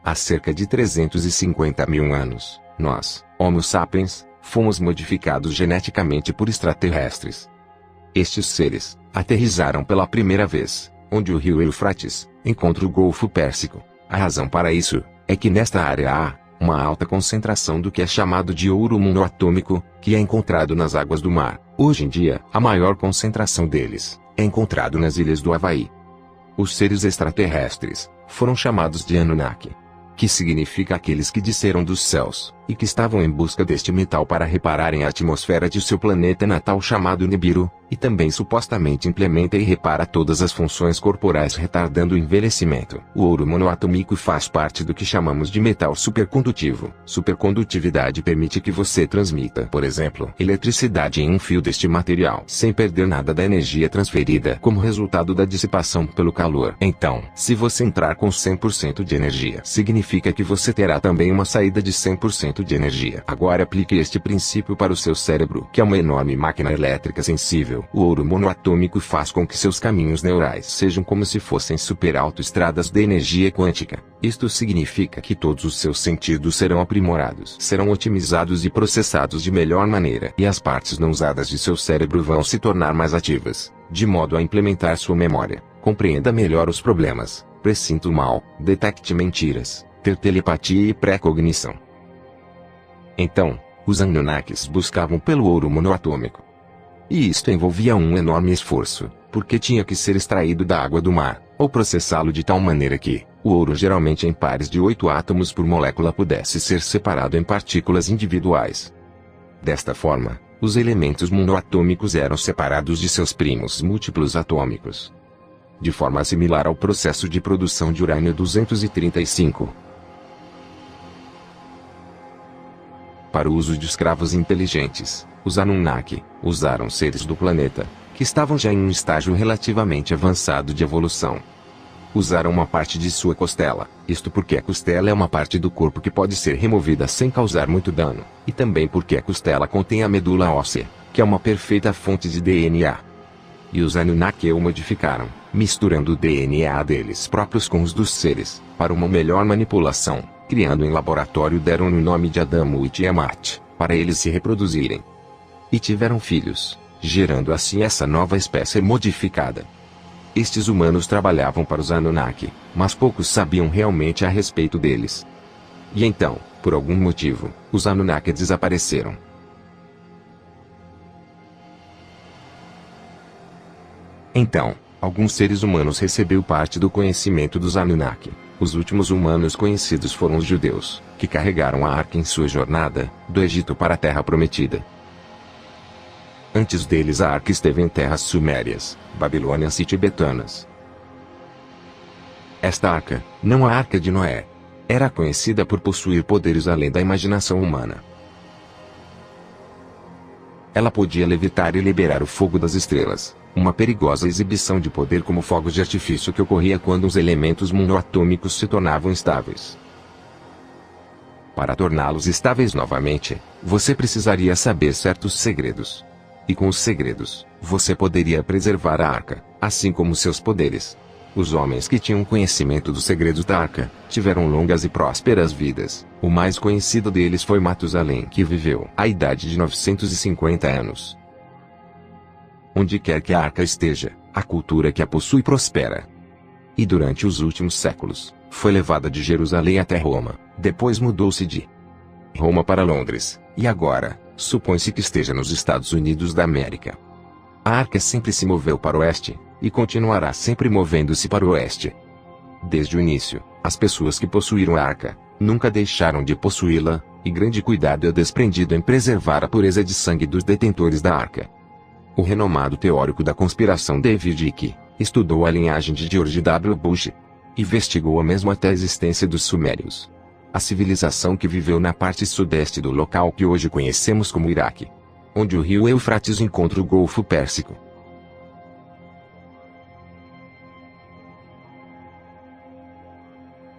Há cerca de 350 mil anos, nós, Homo sapiens, fomos modificados geneticamente por extraterrestres. Estes seres aterrissaram pela primeira vez, onde o rio Eufrates encontra o Golfo Pérsico. A razão para isso é que nesta área há uma alta concentração do que é chamado de ouro monoatômico, que é encontrado nas águas do mar. Hoje em dia, a maior concentração deles é encontrado nas ilhas do Havaí. Os seres extraterrestres foram chamados de Anunnaki, que significa aqueles que desceram dos céus, e que estavam em busca deste metal para repararem a atmosfera de seu planeta natal chamado Nibiru, e também supostamente implementa e repara todas as funções corporais retardando o envelhecimento. O ouro monoatômico faz parte do que chamamos de metal supercondutivo. Supercondutividade permite que você transmita, por exemplo, eletricidade em um fio deste material, sem perder nada da energia transferida como resultado da dissipação pelo calor. Então, se você entrar com 100% de energia, significa que você terá também uma saída de 100% de energia. Agora aplique este princípio para o seu cérebro, que é uma enorme máquina elétrica sensível. O ouro monoatômico faz com que seus caminhos neurais sejam como se fossem superautoestradas de energia quântica. Isto significa que todos os seus sentidos serão aprimorados, serão otimizados e processados de melhor maneira, e as partes não usadas de seu cérebro vão se tornar mais ativas, de modo a implementar sua memória, compreenda melhor os problemas, pressinta o mal, detecte mentiras, ter telepatia e pré-cognição. Então, os Anunnakis buscavam pelo ouro monoatômico. E isto envolvia um enorme esforço, porque tinha que ser extraído da água do mar, ou processá-lo de tal maneira que, o ouro geralmente em pares de 8 átomos por molécula pudesse ser separado em partículas individuais. Desta forma, os elementos monoatômicos eram separados de seus primos múltiplos atômicos, de forma similar ao processo de produção de urânio-235. Para o uso de escravos inteligentes, os Anunnaki usaram seres do planeta, que estavam já em um estágio relativamente avançado de evolução. Usaram uma parte de sua costela, isto porque a costela é uma parte do corpo que pode ser removida sem causar muito dano, e também porque a costela contém a medula óssea, que é uma perfeita fonte de DNA. E os Anunnaki o modificaram, misturando o DNA deles próprios com os dos seres, para uma melhor manipulação, criando em laboratório deram-lhe o nome de Adamo e Tiamat, para eles se reproduzirem. E tiveram filhos, gerando assim essa nova espécie modificada. Estes humanos trabalhavam para os Anunnaki, mas poucos sabiam realmente a respeito deles. E então, por algum motivo, os Anunnaki desapareceram. Então, alguns seres humanos receberam parte do conhecimento dos Anunnaki. Os últimos humanos conhecidos foram os judeus, que carregaram a arca em sua jornada, do Egito para a Terra Prometida. Antes deles a arca esteve em terras sumérias, babilônias e tibetanas. Esta arca, não a Arca de Noé, era conhecida por possuir poderes além da imaginação humana. Ela podia levitar e liberar o fogo das estrelas, uma perigosa exibição de poder como fogos de artifício que ocorria quando os elementos monoatômicos se tornavam estáveis. Para torná-los estáveis novamente, você precisaria saber certos segredos. E com os segredos, você poderia preservar a arca, assim como seus poderes. Os homens que tinham conhecimento dos segredos da arca, tiveram longas e prósperas vidas. O mais conhecido deles foi Matusalém, que viveu a idade de 950 anos. Onde quer que a arca esteja, a cultura que a possui prospera. E durante os últimos séculos, foi levada de Jerusalém até Roma, depois mudou-se de Roma para Londres, e agora, supõe-se que esteja nos Estados Unidos da América. A arca sempre se moveu para o oeste, e continuará sempre movendo-se para o oeste. Desde o início, as pessoas que possuíram a arca, nunca deixaram de possuí-la, e grande cuidado é desprendido em preservar a pureza de sangue dos detentores da arca. O renomado teórico da conspiração David Icke, estudou a linhagem de George W. Bush. Investigou a mesmo até a existência dos Sumérios. A civilização que viveu na parte sudeste do local que hoje conhecemos como Iraque, onde o rio Eufrates encontra o Golfo Pérsico.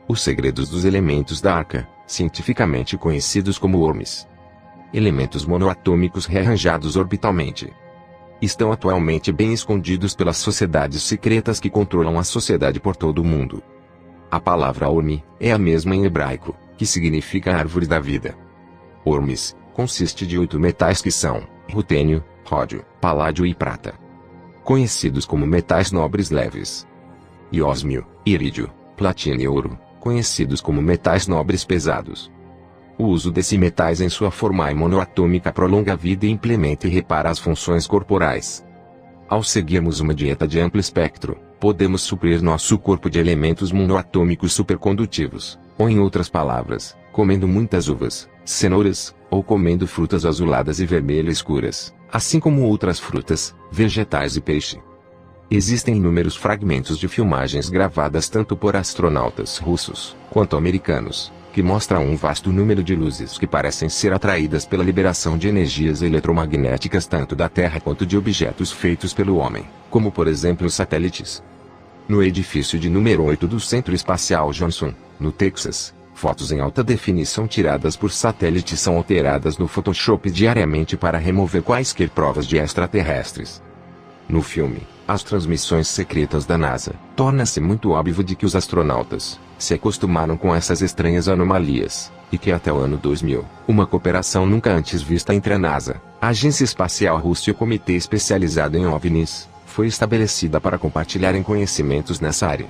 Os segredos dos elementos da arca, cientificamente conhecidos como Hermes. Elementos monoatômicos rearranjados orbitalmente. Estão atualmente bem escondidos pelas sociedades secretas que controlam a sociedade por todo o mundo. A palavra Orme é a mesma em hebraico, que significa árvore da vida. Ormes consiste de 8 metais que são rutênio, ródio, paládio e prata, conhecidos como metais nobres leves. E ósmio, irídio, platina e ouro, conhecidos como metais nobres pesados. O uso desses metais em sua forma monoatômica prolonga a vida e implementa e repara as funções corporais. Ao seguirmos uma dieta de amplo espectro, podemos suprir nosso corpo de elementos monoatômicos supercondutivos, ou em outras palavras, comendo muitas uvas, cenouras, ou comendo frutas azuladas e vermelhas escuras, assim como outras frutas, vegetais e peixe. Existem inúmeros fragmentos de filmagens gravadas tanto por astronautas russos, quanto americanos, que mostram um vasto número de luzes que parecem ser atraídas pela liberação de energias eletromagnéticas tanto da Terra quanto de objetos feitos pelo homem, como por exemplo os satélites. No edifício de número 8 do Centro Espacial Johnson, no Texas, fotos em alta definição tiradas por satélite são alteradas no Photoshop diariamente para remover quaisquer provas de extraterrestres. No filme, as transmissões secretas da NASA, torna-se muito óbvio de que os astronautas se acostumaram com essas estranhas anomalias, e que até o ano 2000, uma cooperação nunca antes vista entre a NASA, a Agência Espacial Russa e o Comitê Especializado em OVNIs, foi estabelecida para compartilharem conhecimentos nessa área.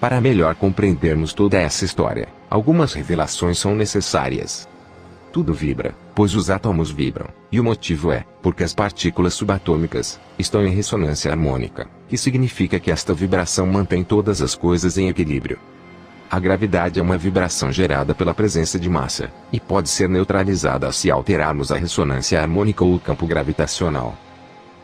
Para melhor compreendermos toda essa história, algumas revelações são necessárias. Tudo vibra, pois os átomos vibram, e o motivo é, porque as partículas subatômicas estão em ressonância harmônica, que significa que esta vibração mantém todas as coisas em equilíbrio. A gravidade é uma vibração gerada pela presença de massa, e pode ser neutralizada se alterarmos a ressonância harmônica ou o campo gravitacional.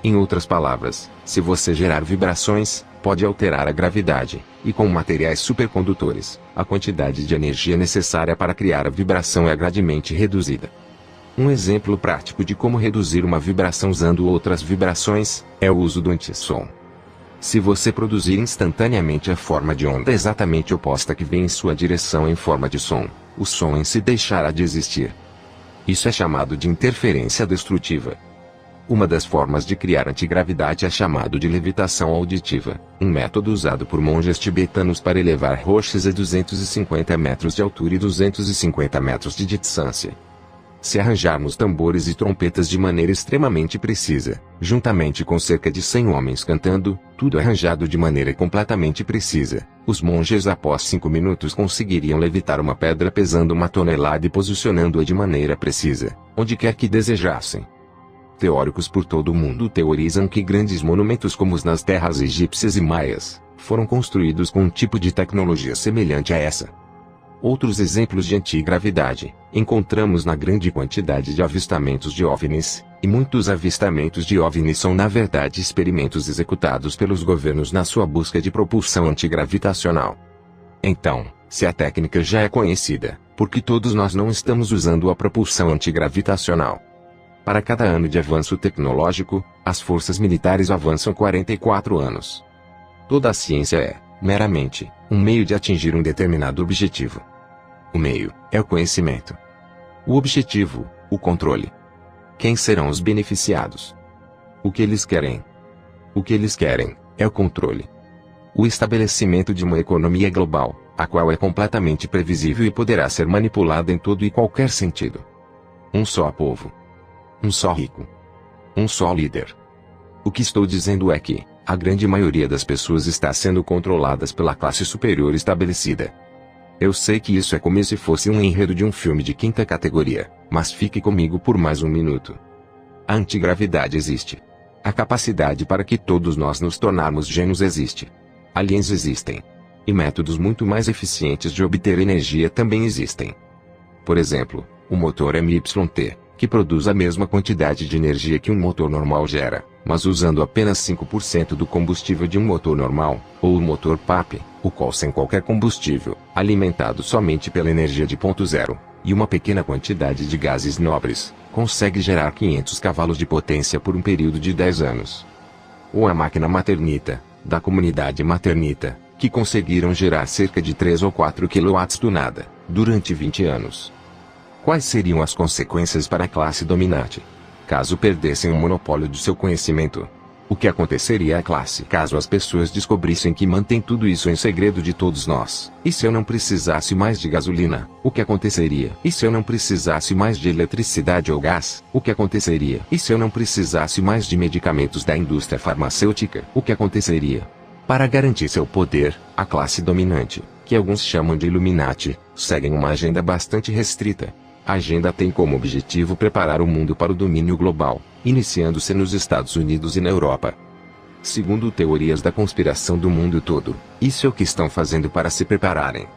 Em outras palavras, se você gerar vibrações, pode alterar a gravidade, e com materiais supercondutores, a quantidade de energia necessária para criar a vibração é gradualmente reduzida. Um exemplo prático de como reduzir uma vibração usando outras vibrações é o uso do antissom. Se você produzir instantaneamente a forma de onda exatamente oposta que vem em sua direção em forma de som, o som em si deixará de existir. Isso é chamado de interferência destrutiva. Uma das formas de criar antigravidade é chamado de levitação auditiva, um método usado por monges tibetanos para elevar rochas a 250 metros de altura e 250 metros de distância. Se arranjarmos tambores e trompetas de maneira extremamente precisa, juntamente com cerca de 100 homens cantando, tudo arranjado de maneira completamente precisa, os monges após 5 minutos conseguiriam levitar uma pedra pesando 1 tonelada e posicionando-a de maneira precisa, onde quer que desejassem. Teóricos por todo o mundo teorizam que grandes monumentos como os nas terras egípcias e maias, foram construídos com um tipo de tecnologia semelhante a essa. Outros exemplos de antigravidade, encontramos na grande quantidade de avistamentos de OVNIs, e muitos avistamentos de OVNIs são na verdade experimentos executados pelos governos na sua busca de propulsão antigravitacional. Então, se a técnica já é conhecida, por que todos nós não estamos usando a propulsão antigravitacional? Para cada ano de avanço tecnológico, as forças militares avançam 44 anos. Toda a ciência é, meramente, um meio de atingir um determinado objetivo. O meio é o conhecimento. O objetivo, o controle. Quem serão os beneficiados? O que eles querem? O que eles querem é o controle. O estabelecimento de uma economia global, a qual é completamente previsível e poderá ser manipulada em todo e qualquer sentido. Um só povo. Um só rico. Um só líder. O que estou dizendo é que a grande maioria das pessoas está sendo controladas pela classe superior estabelecida. Eu sei que isso é como se fosse um enredo de um filme de 5ª categoria, mas fique comigo por mais um minuto. A antigravidade existe. A capacidade para que todos nós nos tornarmos gênios existe. Aliens existem. E métodos muito mais eficientes de obter energia também existem. Por exemplo, o motor MYT, que produz a mesma quantidade de energia que um motor normal gera, mas usando apenas 5% do combustível de um motor normal, ou o motor PAP, o qual sem qualquer combustível, alimentado somente pela energia de ponto zero, e uma pequena quantidade de gases nobres, consegue gerar 500 cavalos de potência por um período de 10 anos. Ou a máquina Maternita, da comunidade Maternita, que conseguiram gerar cerca de 3 ou 4 kW do nada, durante 20 anos. Quais seriam as consequências para a classe dominante, caso perdessem o monopólio de seu conhecimento? O que aconteceria à classe caso as pessoas descobrissem que mantém tudo isso em segredo de todos nós? E se eu não precisasse mais de gasolina, o que aconteceria? E se eu não precisasse mais de eletricidade ou gás, o que aconteceria? E se eu não precisasse mais de medicamentos da indústria farmacêutica, o que aconteceria? Para garantir seu poder, a classe dominante, que alguns chamam de Illuminati, segue uma agenda bastante restrita. A agenda tem como objetivo preparar o mundo para o domínio global, iniciando-se nos Estados Unidos e na Europa. Segundo teorias da conspiração do mundo todo, isso é o que estão fazendo para se prepararem.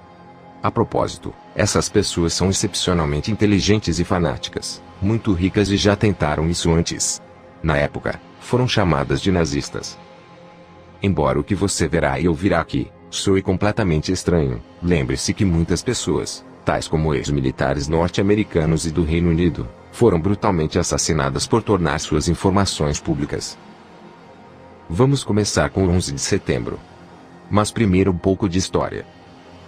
A propósito, essas pessoas são excepcionalmente inteligentes e fanáticas, muito ricas e já tentaram isso antes. Na época, foram chamadas de nazistas. Embora o que você verá e ouvirá aqui soe completamente estranho, lembre-se que muitas pessoas, tais como ex-militares norte-americanos e do Reino Unido, foram brutalmente assassinadas por tornar suas informações públicas. Vamos começar com o 11 de setembro. Mas primeiro um pouco de história.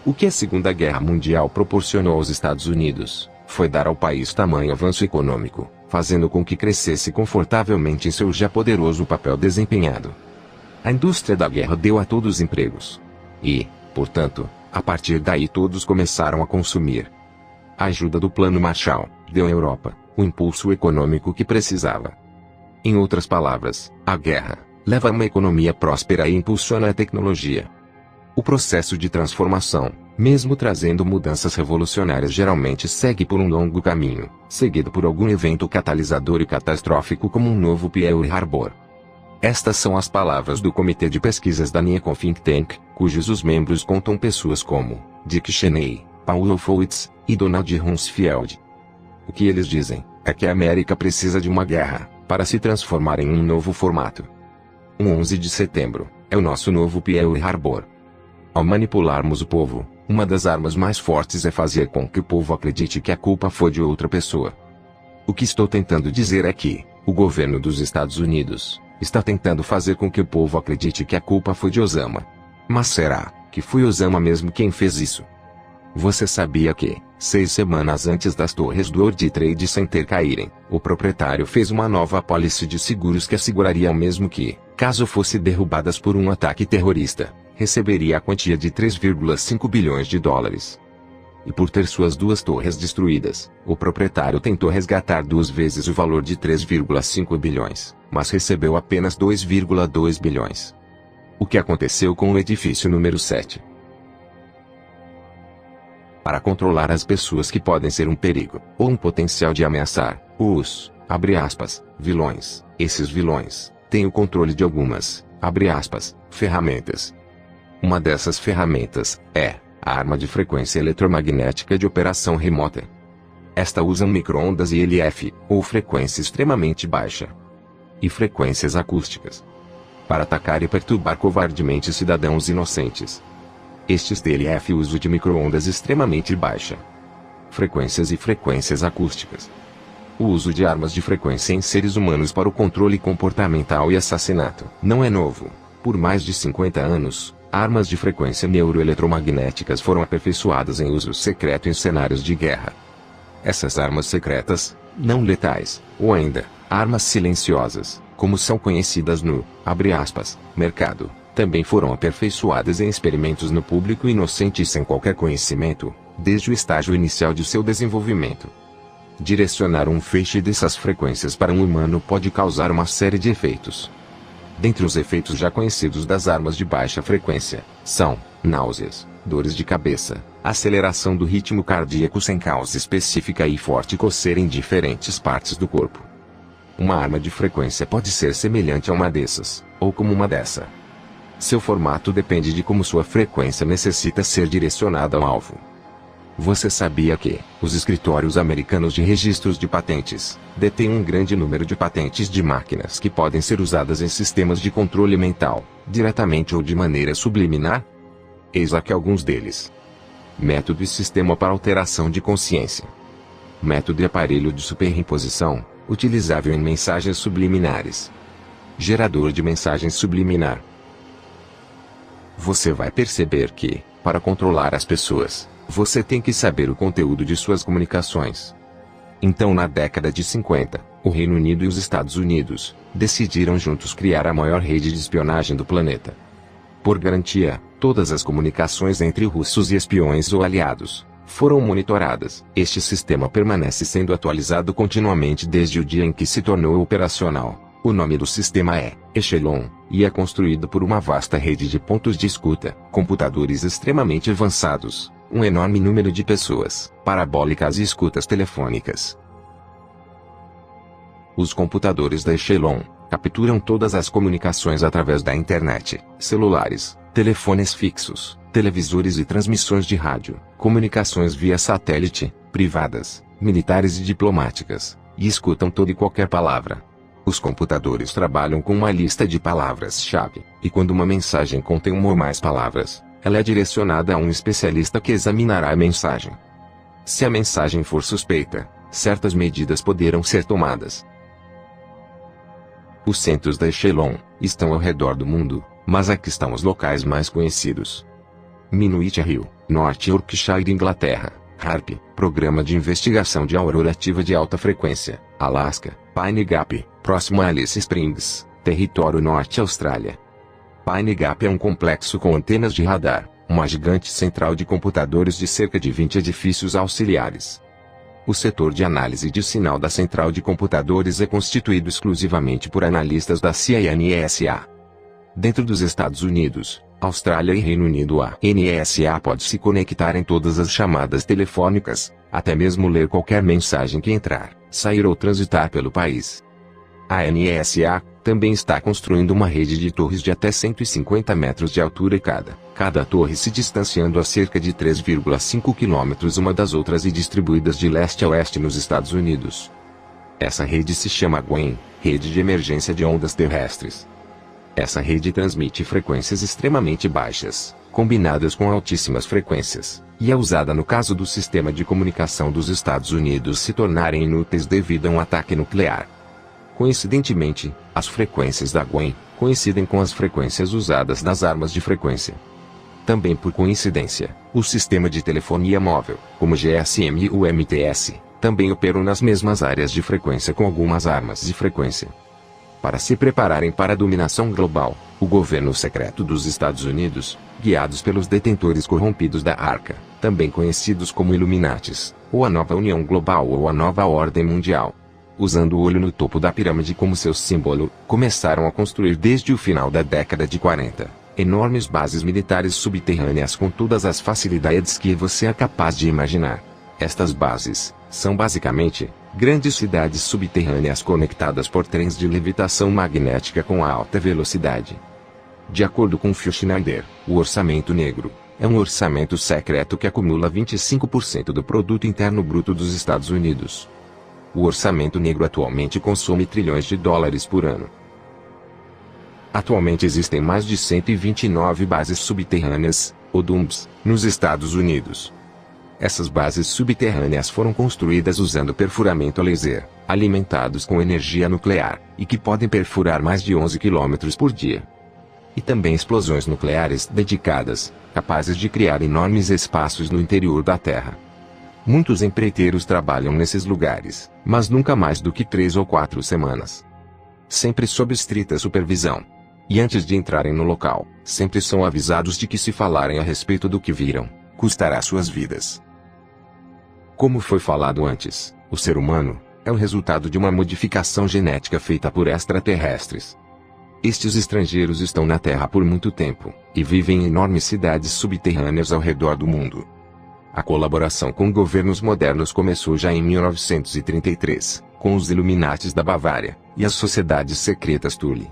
O que a Segunda Guerra Mundial proporcionou aos Estados Unidos, foi dar ao país tamanho avanço econômico, fazendo com que crescesse confortavelmente em seu já poderoso papel desempenhado. A indústria da guerra deu a todos empregos. E, portanto, a partir daí todos começaram a consumir. A ajuda do Plano Marshall deu à Europa o impulso econômico que precisava. Em outras palavras, a guerra leva a uma economia próspera e impulsiona a tecnologia. O processo de transformação, mesmo trazendo mudanças revolucionárias, geralmente segue por um longo caminho, seguido por algum evento catalisador e catastrófico como um novo Pearl Harbor. Estas são as palavras do Comitê de Pesquisas da Nikon Think Tank, cujos os membros contam pessoas como Dick Cheney, Paul Wolfowitz e Donald Rumsfeld. O que eles dizem é que a América precisa de uma guerra para se transformar em um novo formato. O 11 de setembro é o nosso novo Pearl Harbor. Ao manipularmos o povo, uma das armas mais fortes é fazer com que o povo acredite que a culpa foi de outra pessoa. O que estou tentando dizer é que o governo dos Estados Unidos está tentando fazer com que o povo acredite que a culpa foi de Osama. Mas será que foi Osama mesmo quem fez isso? Você sabia que, 6 semanas antes das torres do World Trade Center caírem, o proprietário fez uma nova apólice de seguros que asseguraria mesmo que, caso fosse derrubadas por um ataque terrorista, receberia a quantia de 3,5 bilhões de dólares. E por ter suas 2 torres destruídas, o proprietário tentou resgatar 2 vezes o valor de 3,5 bilhões, mas recebeu apenas 2,2 bilhões. O que aconteceu com o edifício número 7? Para controlar as pessoas que podem ser um perigo, ou um potencial de ameaçar, os, abre aspas, vilões, esses vilões, têm o controle de algumas, abre aspas, ferramentas. Uma dessas ferramentas é a arma de frequência eletromagnética de operação remota. Esta usa micro-ondas e LF, ou frequência extremamente baixa, e frequências acústicas, para atacar e perturbar covardemente cidadãos inocentes. Estes TLF uso de micro-ondas extremamente baixa, frequências e frequências acústicas. O uso de armas de frequência em seres humanos para o controle comportamental e assassinato não é novo. Por mais de 50 anos, armas de frequência neuroeletromagnéticas foram aperfeiçoadas em uso secreto em cenários de guerra. Essas armas secretas, não letais, ou ainda, armas silenciosas, como são conhecidas no, abre aspas, mercado, também foram aperfeiçoadas em experimentos no público inocente e sem qualquer conhecimento, desde o estágio inicial de seu desenvolvimento. Direcionar um feixe dessas frequências para um humano pode causar uma série de efeitos. Dentre os efeitos já conhecidos das armas de baixa frequência, são náuseas, dores de cabeça, aceleração do ritmo cardíaco sem causa específica e forte coceira em diferentes partes do corpo. Uma arma de frequência pode ser semelhante a uma dessas, ou como uma dessa. Seu formato depende de como sua frequência necessita ser direcionada ao alvo. Você sabia que os escritórios americanos de registros de patentes detêm um grande número de patentes de máquinas que podem ser usadas em sistemas de controle mental, diretamente ou de maneira subliminar? Eis aqui alguns deles. Método e sistema para alteração de consciência. Método e aparelho de superimposição, utilizável em mensagens subliminares. Gerador de mensagem subliminar. Você vai perceber que, para controlar as pessoas, você tem que saber o conteúdo de suas comunicações. Então, na década de 50, o Reino Unido e os Estados Unidos decidiram juntos criar a maior rede de espionagem do planeta. Por garantia, todas as comunicações entre russos e espiões ou aliados foram monitoradas. Este sistema permanece sendo atualizado continuamente desde o dia em que se tornou operacional. O nome do sistema é Echelon, e é construído por uma vasta rede de pontos de escuta, computadores extremamente avançados, um enorme número de pessoas, parabólicas e escutas telefônicas. Os computadores da Echelon capturam todas as comunicações através da internet, celulares, telefones fixos, televisores e transmissões de rádio, comunicações via satélite, privadas, militares e diplomáticas, e escutam toda e qualquer palavra. Os computadores trabalham com uma lista de palavras-chave, e quando uma mensagem contém uma ou mais palavras, ela é direcionada a um especialista que examinará a mensagem. Se a mensagem for suspeita, certas medidas poderão ser tomadas. Os centros da Echelon estão ao redor do mundo, mas aqui estão os locais mais conhecidos. Minuit Hill, Norte Yorkshire, Inglaterra. HARP, Programa de Investigação de Aurora Ativa de Alta Frequência, Alaska. Pine Gap, próximo a Alice Springs, Território Norte, Austrália. Pine Gap é um complexo com antenas de radar, uma gigante central de computadores de cerca de 20 edifícios auxiliares. O setor de análise de sinal da central de computadores é constituído exclusivamente por analistas da CIA e NSA. Dentro dos Estados Unidos, Austrália e Reino Unido, a NSA pode se conectar em todas as chamadas telefônicas, até mesmo ler qualquer mensagem que entrar, sair ou transitar pelo país. A NSA também está construindo uma rede de torres de até 150 metros de altura cada torre se distanciando a cerca de 3,5 quilômetros uma das outras e distribuídas de leste a oeste nos Estados Unidos. Essa rede se chama GWEN, Rede de Emergência de Ondas Terrestres. Essa rede transmite frequências extremamente baixas, combinadas com altíssimas frequências, e é usada no caso do sistema de comunicação dos Estados Unidos se tornarem inúteis devido a um ataque nuclear. Coincidentemente, as frequências da GWEN coincidem com as frequências usadas nas armas de frequência. Também por coincidência, o sistema de telefonia móvel, como GSM e o MTS, também operam nas mesmas áreas de frequência com algumas armas de frequência. Para se prepararem para a dominação global, o governo secreto dos Estados Unidos, guiados pelos detentores corrompidos da Arca, também conhecidos como Illuminates, ou a Nova União Global ou a Nova Ordem Mundial, usando o olho no topo da pirâmide como seu símbolo, começaram a construir desde o final da década de 40, enormes bases militares subterrâneas com todas as facilidades que você é capaz de imaginar. Estas bases são basicamente grandes cidades subterrâneas conectadas por trens de levitação magnética com alta velocidade. De acordo com Phil Schneider, o orçamento negro é um orçamento secreto que acumula 25% do produto interno bruto dos Estados Unidos. O orçamento negro atualmente consome trilhões de dólares por ano. Atualmente existem mais de 129 bases subterrâneas, ou DUMBs, nos Estados Unidos. Essas bases subterrâneas foram construídas usando perfuramento a laser, alimentados com energia nuclear, e que podem perfurar mais de 11 km por dia. E também explosões nucleares dedicadas, capazes de criar enormes espaços no interior da Terra. Muitos empreiteiros trabalham nesses lugares, mas nunca mais do que 3 ou 4 semanas. Sempre sob estrita supervisão. E antes de entrarem no local, sempre são avisados de que se falarem a respeito do que viram, custará suas vidas. Como foi falado antes, o ser humano é o resultado de uma modificação genética feita por extraterrestres. Estes estrangeiros estão na Terra por muito tempo, e vivem em enormes cidades subterrâneas ao redor do mundo. A colaboração com governos modernos começou já em 1933, com os Illuminates da Bavária, e as sociedades secretas Thule.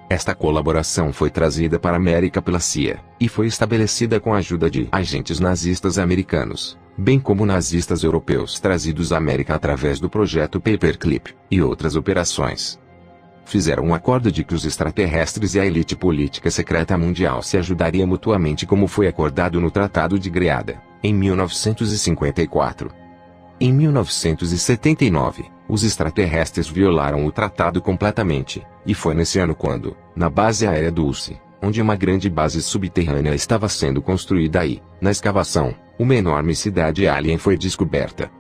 Esta colaboração foi trazida para a América pela CIA, e foi estabelecida com a ajuda de agentes nazistas americanos, bem como nazistas europeus trazidos à América através do projeto Paperclip, e outras operações. Fizeram um acordo de que os extraterrestres e a elite política secreta mundial se ajudariam mutuamente como foi acordado no Tratado de Greada, em 1954. Em 1979, os extraterrestres violaram o tratado completamente, e foi nesse ano quando, na base aérea Dulce, onde uma grande base subterrânea estava sendo construída aí, na escavação, uma enorme cidade alien foi descoberta.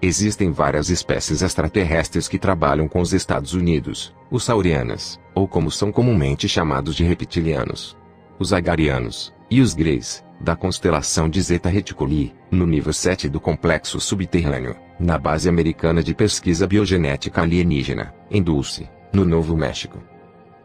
Existem várias espécies extraterrestres que trabalham com os Estados Unidos, os saurianos, ou como são comumente chamados de reptilianos, os agarianos, e os greys, da constelação de Zeta Reticuli, no nível 7 do complexo subterrâneo, na base americana de pesquisa biogenética alienígena, em Dulce, no Novo México.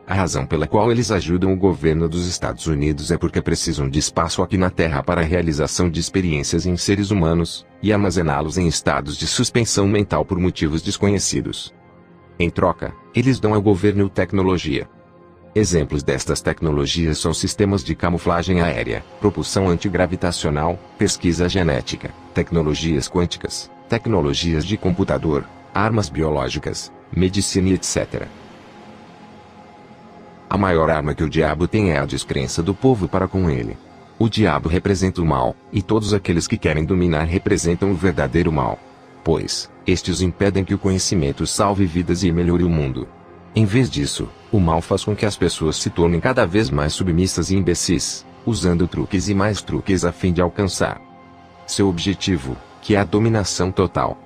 A razão pela qual eles ajudam o governo dos Estados Unidos é porque precisam de espaço aqui na Terra para a realização de experiências em seres humanos, e armazená-los em estados de suspensão mental por motivos desconhecidos. Em troca, eles dão ao governo tecnologia. Exemplos destas tecnologias são sistemas de camuflagem aérea, propulsão antigravitacional, pesquisa genética, tecnologias quânticas, tecnologias de computador, armas biológicas, medicina e etc. A maior arma que o diabo tem é a descrença do povo para com ele. O diabo representa o mal, e todos aqueles que querem dominar representam o verdadeiro mal. Pois, estes impedem que o conhecimento salve vidas e melhore o mundo. Em vez disso, o mal faz com que as pessoas se tornem cada vez mais submissas e imbecis, usando truques e mais truques a fim de alcançar seu objetivo, que é a dominação total.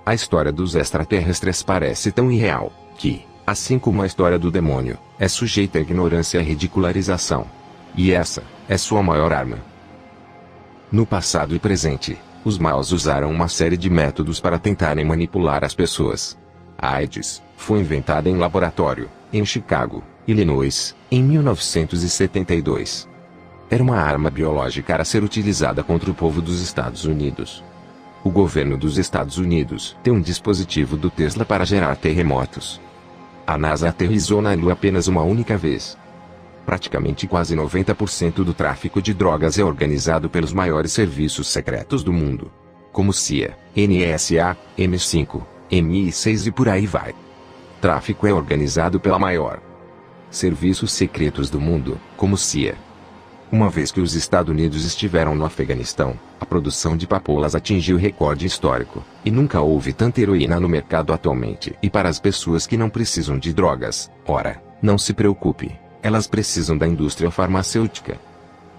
A história dos extraterrestres parece tão irreal, que, assim como a história do demônio, é sujeita à ignorância e ridicularização. E essa é sua maior arma. No passado e presente, os maus usaram uma série de métodos para tentarem manipular as pessoas. A AIDS foi inventada em laboratório, em Chicago, Illinois, em 1972. Era uma arma biológica a ser utilizada contra o povo dos Estados Unidos. O governo dos Estados Unidos tem um dispositivo do Tesla para gerar terremotos. A NASA aterrissou na Lua apenas uma única vez. Praticamente quase 90% do tráfico de drogas é organizado pelos maiores serviços secretos do mundo, como CIA, NSA, M5, MI6 e por aí vai. Tráfico é organizado pela maior serviços secretos do mundo, como CIA. Uma vez que os Estados Unidos estiveram no Afeganistão, a produção de papoulas atingiu recorde histórico, e nunca houve tanta heroína no mercado atualmente. E para as pessoas que não precisam de drogas, ora, não se preocupe, elas precisam da indústria farmacêutica.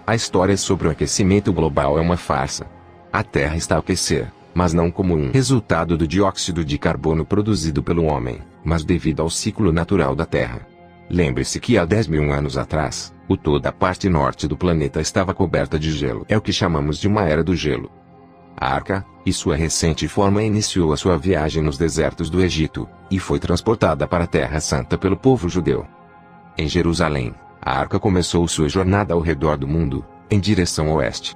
A história sobre o aquecimento global é uma farsa. A Terra está a aquecer, mas não como um resultado do dióxido de carbono produzido pelo homem, mas devido ao ciclo natural da Terra. Lembre-se que há 10 mil anos atrás, toda a parte norte do planeta estava coberta de gelo. É o que chamamos de uma era do gelo. A Arca, e sua recente forma, iniciou a sua viagem nos desertos do Egito, e foi transportada para a Terra Santa pelo povo judeu. Em Jerusalém, a Arca começou sua jornada ao redor do mundo, em direção ao oeste.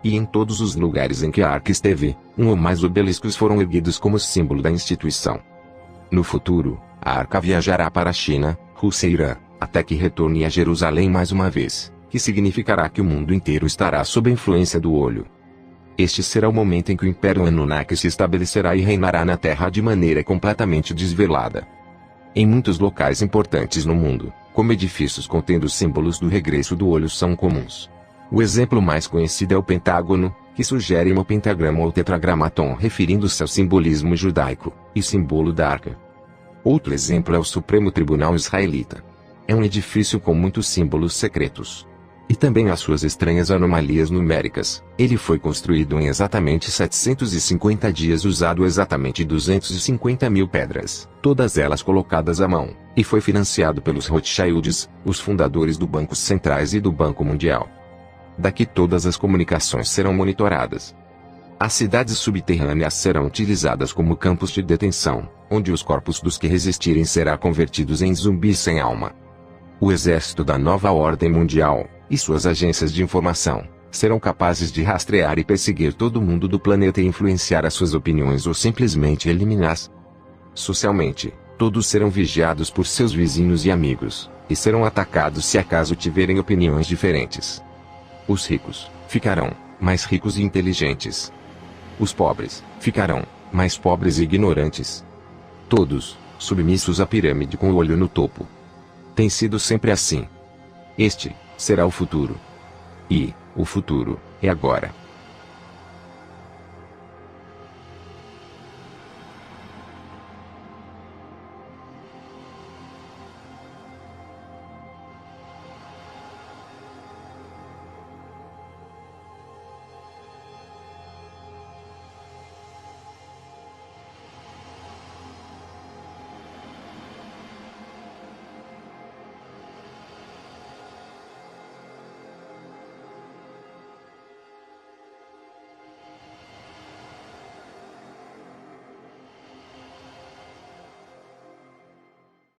E em todos os lugares em que a Arca esteve, um ou mais obeliscos foram erguidos como símbolo da instituição. No futuro, a Arca viajará para a China, Rússia e Irã, até que retorne a Jerusalém mais uma vez, que significará que o mundo inteiro estará sob a influência do olho. Este será o momento em que o Império Anunnaki se estabelecerá e reinará na Terra de maneira completamente desvelada. Em muitos locais importantes no mundo, como edifícios contendo símbolos do regresso do olho são comuns. O exemplo mais conhecido é o Pentágono, que sugere um pentagrama ou tetragramaton referindo-se ao simbolismo judaico, e símbolo da Arca. Outro exemplo é o Supremo Tribunal Israelita. É um edifício com muitos símbolos secretos. E também as suas estranhas anomalias numéricas. Ele foi construído em exatamente 750 dias usando exatamente 250 mil pedras, todas elas colocadas à mão, e foi financiado pelos Rothschilds, os fundadores do Bancos Centrais e do Banco Mundial. Daqui todas as comunicações serão monitoradas. As cidades subterrâneas serão utilizadas como campos de detenção, onde os corpos dos que resistirem serão convertidos em zumbis sem alma. O exército da nova ordem mundial, e suas agências de informação, serão capazes de rastrear e perseguir todo mundo do planeta e influenciar as suas opiniões ou simplesmente eliminá-las. Socialmente, todos serão vigiados por seus vizinhos e amigos, e serão atacados se acaso tiverem opiniões diferentes. Os ricos ficarão mais ricos e inteligentes. Os pobres ficarão mais pobres e ignorantes. Todos submissos à pirâmide com o olho no topo. Tem sido sempre assim. Este será o futuro. E o futuro é agora.